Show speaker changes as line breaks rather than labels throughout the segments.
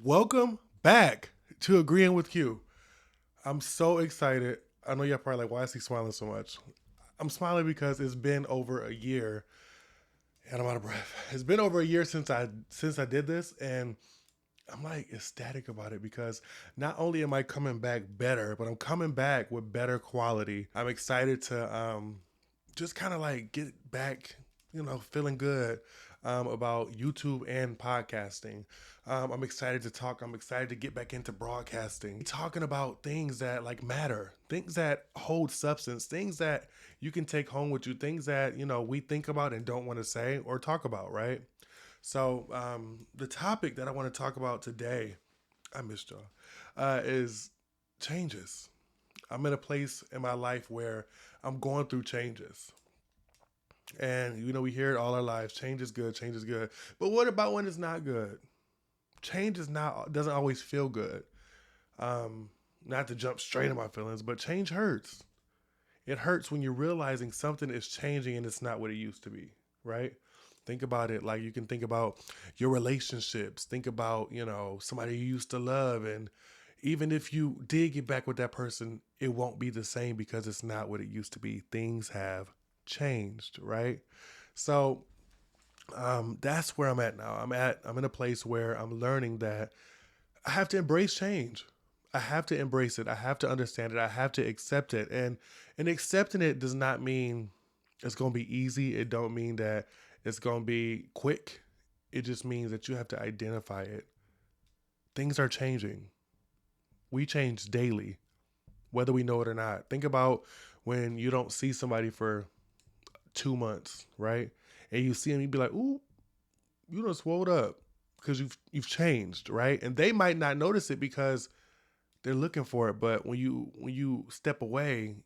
Welcome back to Agreeing with Q. I'm so excited. I know y'all probably like, why is he smiling so much? I'm smiling because it's been over a year and I'm out of breath. It's been over a year since I did this, and I'm like ecstatic about it because not only am I coming back better, but I'm coming back with better quality. I'm excited to just kind of like get back, feeling good about YouTube and podcasting. I'm excited to talk. I'm excited to get back into broadcasting, talking about things that like matter, things that hold substance, things that you can take home with you, things that we think about and don't want to say or talk about, right? So the topic that I want to talk about today, I missed y'all, is changes. I'm in a place in my life where I'm going through changes. And we hear it all our lives. Change is good. Change is good. But what about when it's not good? Change is not doesn't always feel good. Um, Not to jump straight in my feelings, but change hurts. It hurts when you're realizing something is changing and it's not what it used to be, right? Think about it like you can think about your relationships. Think about, somebody you used to love. And even if you did get back with that person, it won't be the same because it's not what it used to be. Things have changed, right? So that's where I'm at now. I'm in a place where I'm learning that I have to embrace change. I have to embrace it. I have to understand it. I have to accept it. And accepting it does not mean it's going to be easy. It don't mean that it's going to be quick. It just means that you have to identify it. Things are changing. We change daily, whether we know it or not. Think about when you don't see somebody for 2 months, right? And you see them, you be like, "Ooh, you done swolled up," because you've changed, right? And they might not notice it because they're looking for it. But when you step away,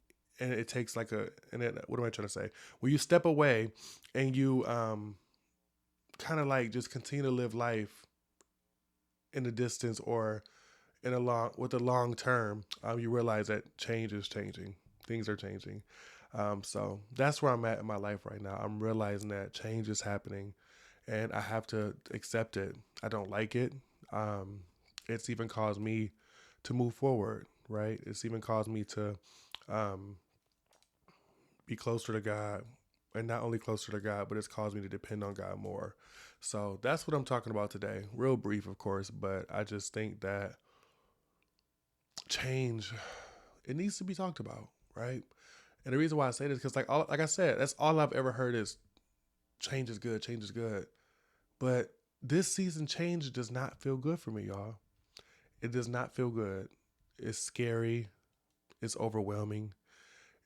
and it takes like what am I trying to say? When you step away and you kind of like just continue to live life in the distance or in a long with a long term, you realize that change is changing. Things are changing. So that's where I'm at in my life right now. I'm realizing that change is happening, and I have to accept it. I don't like it. Um, it's even caused me to move forward, right? It's even caused me to um, be closer to God, and not only closer to God, but it's caused me to depend on God more. So that's what I'm talking about today. Real brief, of course, but I just think that change, it needs to be talked about, right? And the reason why I say this because like I said, that's all I've ever heard is change is good, change is good. But this season change does not feel good for me, y'all. It does not feel good. It's scary, it's overwhelming,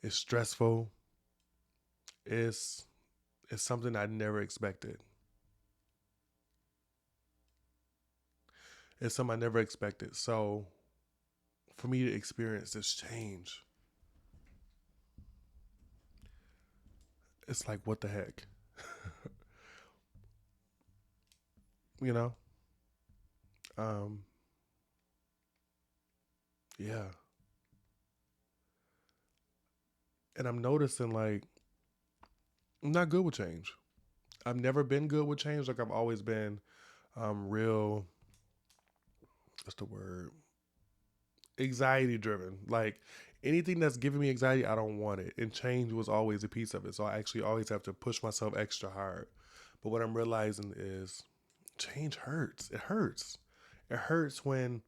it's stressful. It's it's something I never expected. It's something I never expected. So for me to experience this change, it's like what the heck, you know? Um, yeah. And I'm noticing like I'm not good with change. I've never been good with change. Like I've always been real. What's the word? Anxiety driven. Like anything that's giving me anxiety, I don't want it. And change was always a piece of it. So I actually always have to push myself extra hard. But what I'm realizing is change hurts. It hurts. It hurts when,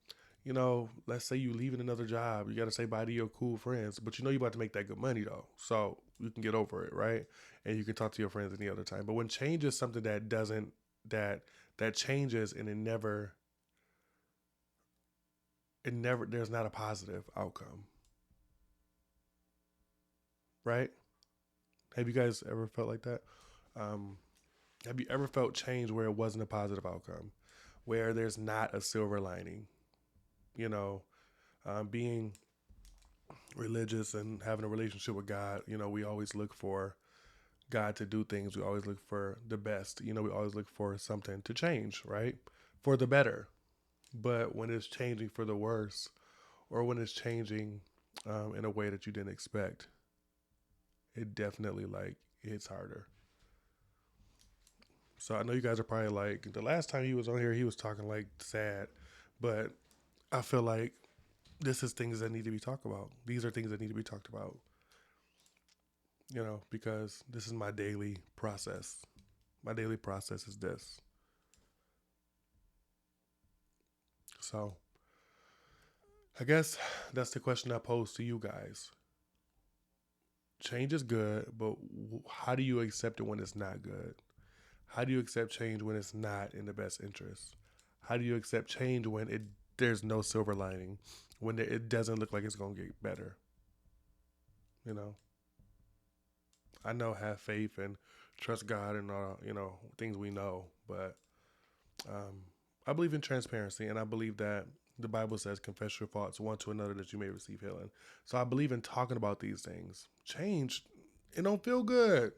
let's say you leaving another job, you got to say bye to your cool friends, but you're about to make that good money though. So you can get over it, right? And you can talk to your friends any other time. But when change is something that doesn't, that changes and it never, there's not a positive outcome, right? Have you guys ever felt like that? Um, have you ever felt change where it wasn't a positive outcome, where there's not a silver lining? You know, being religious and having a relationship with God, we always look for God to do things. We always look for the best. We always look for something to change, right? For the better. But when it's changing for the worse, or when it's changing in a way that you didn't expect, it definitely like hits harder. So I know you guys are probably like, the last time he was on here, he was talking like sad. But I feel like this is things that need to be talked about. These are things that need to be talked about, because this is my daily process. My daily process is this. So I guess that's the question I pose to you guys. Change is good, but how do you accept it when it's not good? How do you accept change when it's not in the best interest? How do you accept change when there's no silver lining, when it doesn't look like it's gonna get better? You know, I know have faith and trust God and all things we know, but um, I believe in transparency, and I believe that the Bible says, "Confess your faults one to another that you may receive healing." So I believe in talking about these things. Change, it don't feel good.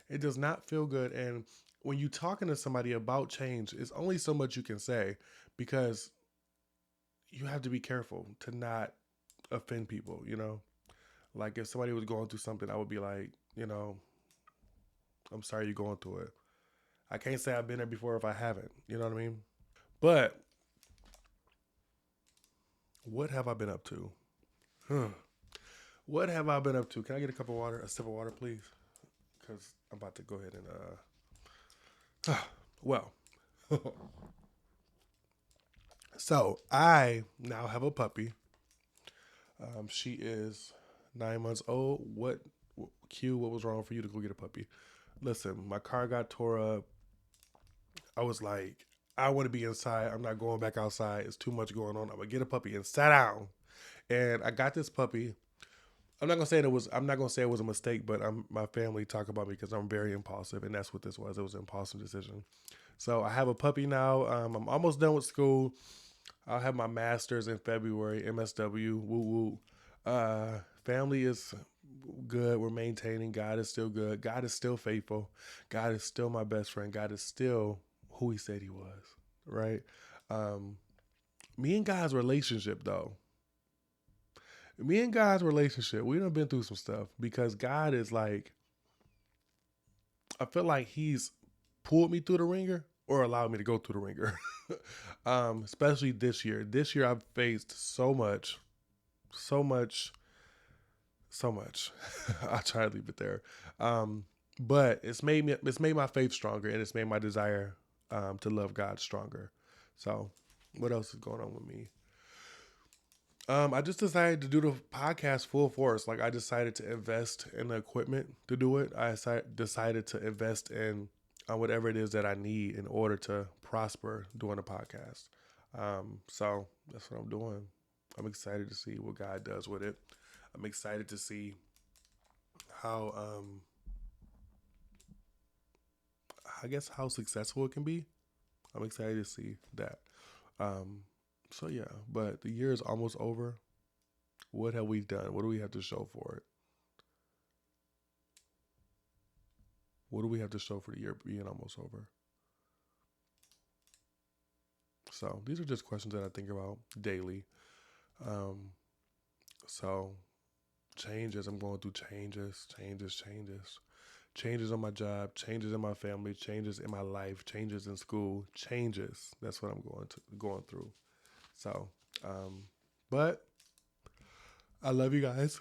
It does not feel good, and when you talking to somebody about change, it's only so much you can say because you have to be careful to not offend people. Like if somebody was going through something, I would be like, I'm sorry you're going through it. I can't say I've been there before if I haven't. You know what I mean? But what have I been up to? Huh. What have I been up to? Can I get a cup of water, a sip of water, please? Because I'm about to go ahead and well, so I now have a puppy. She is 9 months old. What was wrong for you to go get a puppy? Listen, my car got tore up. I was like, I want to be inside. I'm not going back outside. It's too much going on. I'm gonna get a puppy and sat down. And I got this puppy. I'm not gonna say it was a mistake, but my family talk about me because I'm very impulsive, and that's what this was. It was an impulsive decision. So I have a puppy now. I'm almost done with school. I'll have my master's in February. MSW. Woo woo. Family is good. We're maintaining. God is still good. God is still faithful. God is still my best friend. God is still who He said He was. Right. Um, me and God's relationship, though. Me and God's relationship, we done been through some stuff because God is like, I feel like He's pulled me through the ringer or allowed me to go through the ringer. Especially this year. This year I've faced so much, so much, so much. I'll try to leave it there. But it's made my faith stronger, and it's made my desire to love God stronger. So what else is going on with me? I just decided to do the podcast full force. Like I decided to invest in the equipment to do it. Decided to invest in whatever it is that I need in order to prosper doing a podcast. So that's what I'm doing. I'm excited to see what God does with it. I'm excited to see how I guess how successful it can be. I'm excited to see that. Um, so yeah, but the year is almost over. What have we done? What do we have to show for it? What do we have to show for the year being almost over? So these are just questions that I think about daily. Um, so changes, I'm going through changes on my job, changes in my family, changes in my life, changes in school, changes. That's what I'm going through. So, but I love you guys.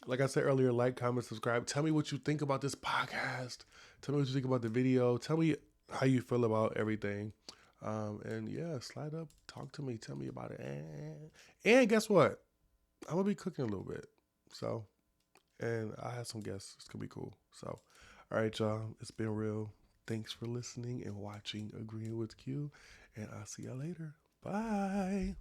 Like I said earlier, like, comment, subscribe. Tell me what you think about this podcast. Tell me what you think about the video. Tell me how you feel about everything. And yeah, slide up, talk to me, tell me about it. And guess what? I'm gonna be cooking a little bit. So, and I have some guests. It's gonna be cool. So, all right, y'all. It's been real. Thanks for listening and watching Agreeing with Q. And I'll see y'all later. Bye.